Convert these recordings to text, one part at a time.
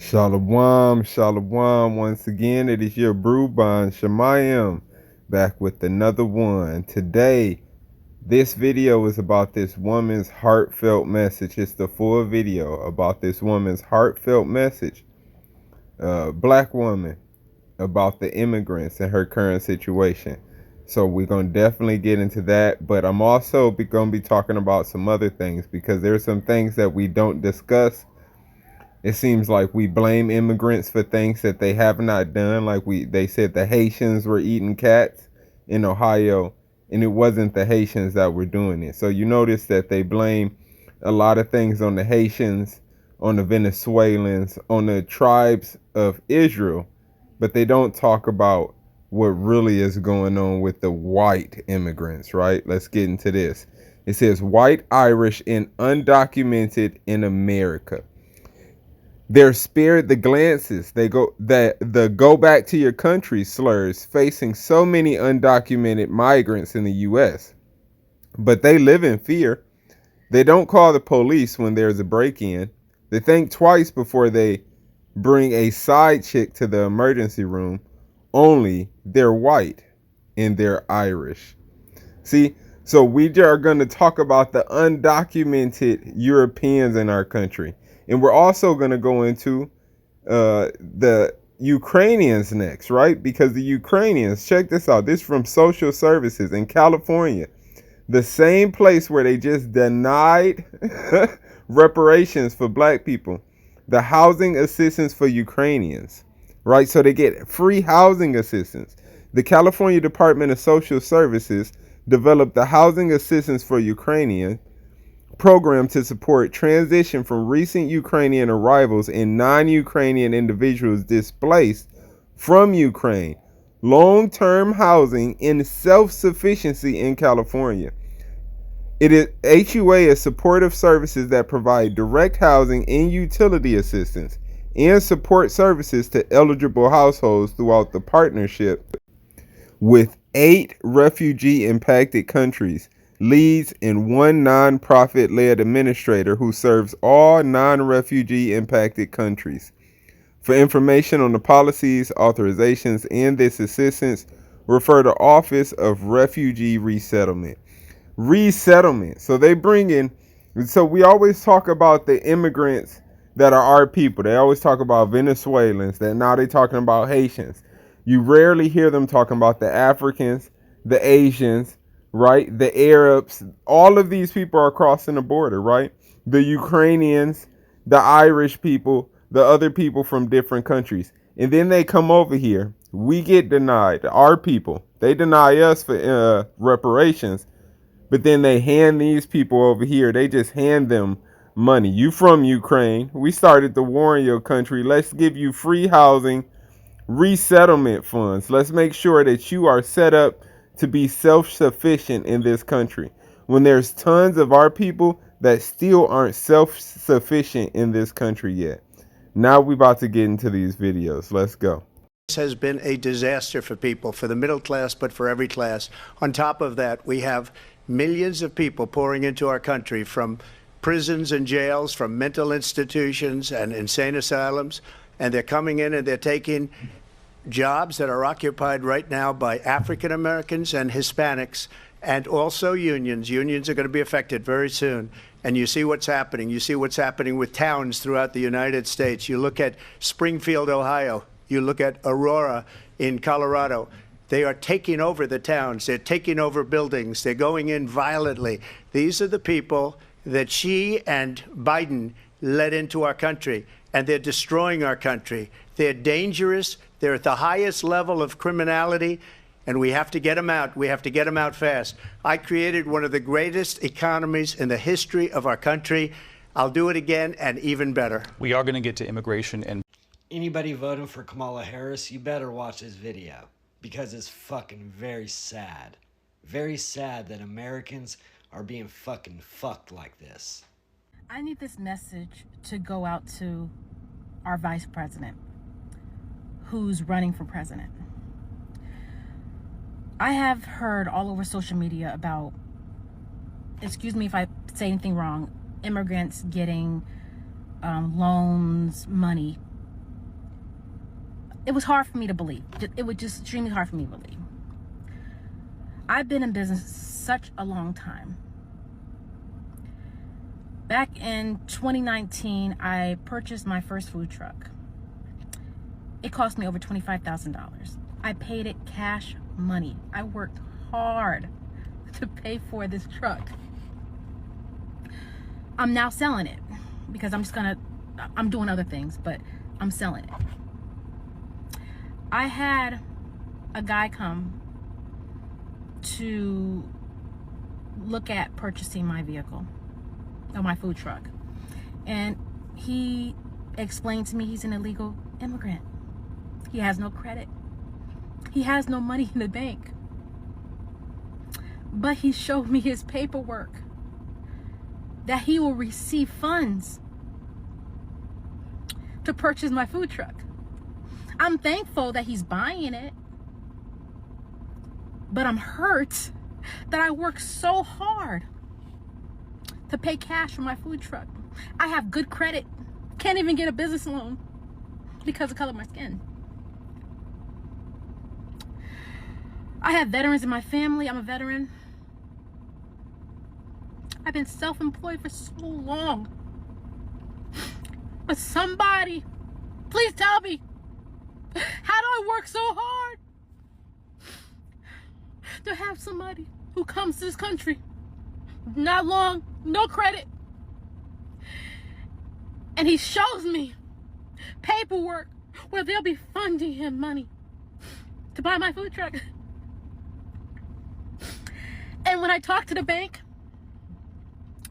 Shalom, shalom. Once again, it is your Bruban Shemayim back with another one. Today, this video is about this woman's heartfelt message. It's the full video about this woman's heartfelt message. Black woman about the immigrants and her current situation. So we're going to definitely get into that. But I'm also going to be talking about some other things because there's some things that we don't discuss. It seems like we blame immigrants for things that they have not done. Like they said the Haitians were eating cats in Ohio, and it wasn't the Haitians that were doing it. So you notice that they blame a lot of things on the Haitians, on the Venezuelans, on the tribes of Israel, but they don't talk about what really is going on with the white immigrants, right? Let's get into this. It says white Irish and undocumented in America. They're spared the glances. They go that the go back to your country slurs facing so many undocumented migrants in the US. But they live in fear. They don't call the police when there's a break-in. They think twice before they bring a side chick to the emergency room. Only they're white and they're Irish. See, so we are going to talk about the undocumented Europeans in our country. And we're also going to go into the Ukrainians next, right? Because the Ukrainians, check this out. This is from Social Services in California. The same place where they just denied reparations for black people. The housing assistance for Ukrainians, right? So they get free housing assistance. The California Department of Social Services developed the Housing Assistance for Ukrainian program to support transition from recent Ukrainian arrivals and non-Ukrainian individuals displaced from Ukraine, long-term housing and self-sufficiency in California. It is HUA is supportive services that provide direct housing and utility assistance and support services to eligible households throughout the partnership with 8 refugee-impacted countries, leads in one non-profit-led administrator who serves all non-refugee impacted countries. For information on the policies, authorizations, and this assistance, refer to Office of Refugee Resettlement. Resettlement. So they bring in, so we always talk about the immigrants that are our people. They always talk about Venezuelans, that now they're talking about Haitians. You rarely hear them talking about the Africans, the Asians, right? The Arabs. All of these people are crossing the border, right? The Ukrainians, the Irish people, the other people from different countries. And then they come over here. We get denied. Our people, they deny us for reparations. But then they hand these people over here, they just hand them money. You from Ukraine. We started the war in your country. Let's give you free housing, resettlement funds. Let's make sure that you are set up to be self-sufficient in this country. When there's tons of our people that still aren't self-sufficient in this country yet. Now we're about to get into these videos. Let's go. This has been a disaster for people, for the middle class, but for every class. On top of that, we have millions of people pouring into our country from prisons and jails, from mental institutions and insane asylums, and they're coming in and they're taking jobs that are occupied right now by African Americans and Hispanics, and also unions. Unions are going to be affected very soon. And you see what's happening. You see what's happening with towns throughout the United States. You look at Springfield, Ohio. You look at Aurora in Colorado. They are taking over the towns. They're taking over buildings. They're going in violently. These are the people that Xi and Biden led into our country, and they're destroying our country. They're dangerous. They're at the highest level of criminality, and we have to get them out. We have to get them out fast. I created one of the greatest economies in the history of our country. I'll do it again and even better. We are going to get to immigration and anybody voting for Kamala Harris, you better watch this video because it's fucking very sad. Very sad that Americans are being fucking fucked like this. I need this message to go out to our vice president who's running for president. I have heard all over social media about, excuse me if I say anything wrong, immigrants getting loans, money it was hard for me to believe. It was just extremely hard for me to believe. I've been in business such a long time. Back in 2019, I purchased my first food truck. It cost me over $25,000. I paid it cash money. I worked hard to pay for this truck. I'm now selling it because I'm doing other things, but I'm selling it. I had a guy come to look at purchasing my vehicle, or my food truck. And he explained to me he's an illegal immigrant. He has no credit. He has no money in the bank. But he showed me his paperwork that he will receive funds to purchase my food truck. I'm thankful that he's buying it, but I'm hurt that I worked so hard to pay cash for my food truck. I have good credit, can't even get a business loan because of the color of my skin. I have veterans in my family. I'm a veteran. I've been self-employed for so long. But somebody, please tell me, how do I work so hard to have somebody who comes to this country, not long, no credit, and he shows me paperwork where they'll be funding him money to buy my food truck. And when I talked to the bank,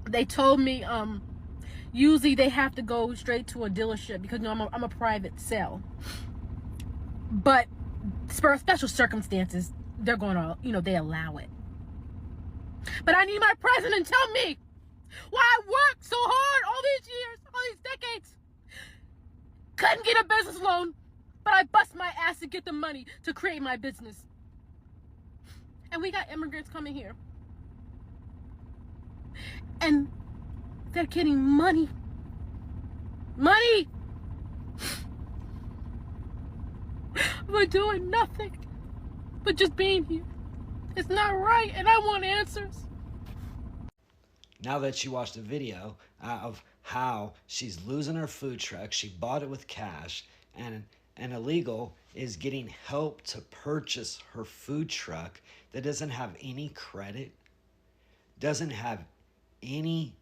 they told me usually they have to go straight to a dealership because I'm a private sale. But for special circumstances, they're going to, they allow it. But I need my president to tell me why I worked so hard all these years, all these decades. Couldn't get a business loan, but I bust my ass to get the money to create my business. And we got immigrants coming here. And they're getting money. Money! We're doing nothing but just being here. It's not right, and I want answers. Now that you watched the video of how she's losing her food truck, she bought it with cash, and an illegal is getting help to purchase her food truck that doesn't have any credit, doesn't have any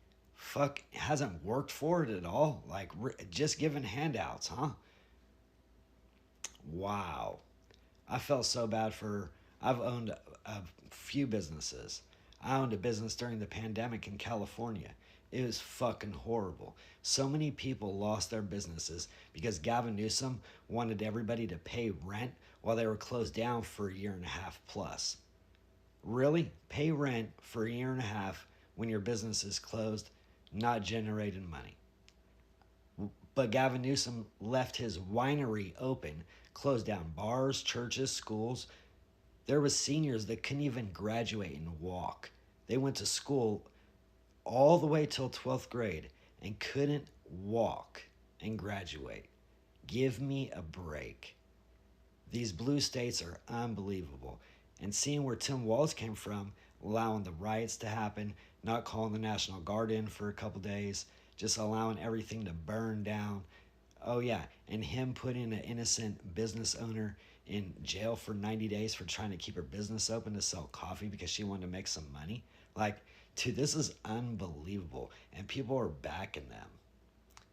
hasn't worked for it at all, like just giving handouts, huh? Wow. I felt so bad for her. I've owned a few businesses. I owned a business during the pandemic in California. It was fucking horrible. So many people lost their businesses because Gavin Newsom wanted everybody to pay rent while they were closed down for a year and a half plus. Really? Pay rent for a year and a half when your business is closed, not generating money. But Gavin Newsom left his winery open, closed down bars, churches, schools. There was seniors that couldn't even graduate and walk. They went to school all the way till 12th grade and couldn't walk and graduate. Give me a break. These blue states are unbelievable. And seeing where Tim Walz came from, allowing the riots to happen, not calling the National Guard in for a couple days, just allowing everything to burn down. Oh yeah, and him putting an innocent business owner in jail for 90 days for trying to keep her business open to sell coffee because she wanted to make some money. Like, dude, this is unbelievable. And people are backing them.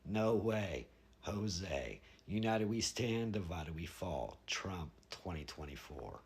No way. Jose. United we stand, divided we fall. Trump 2024.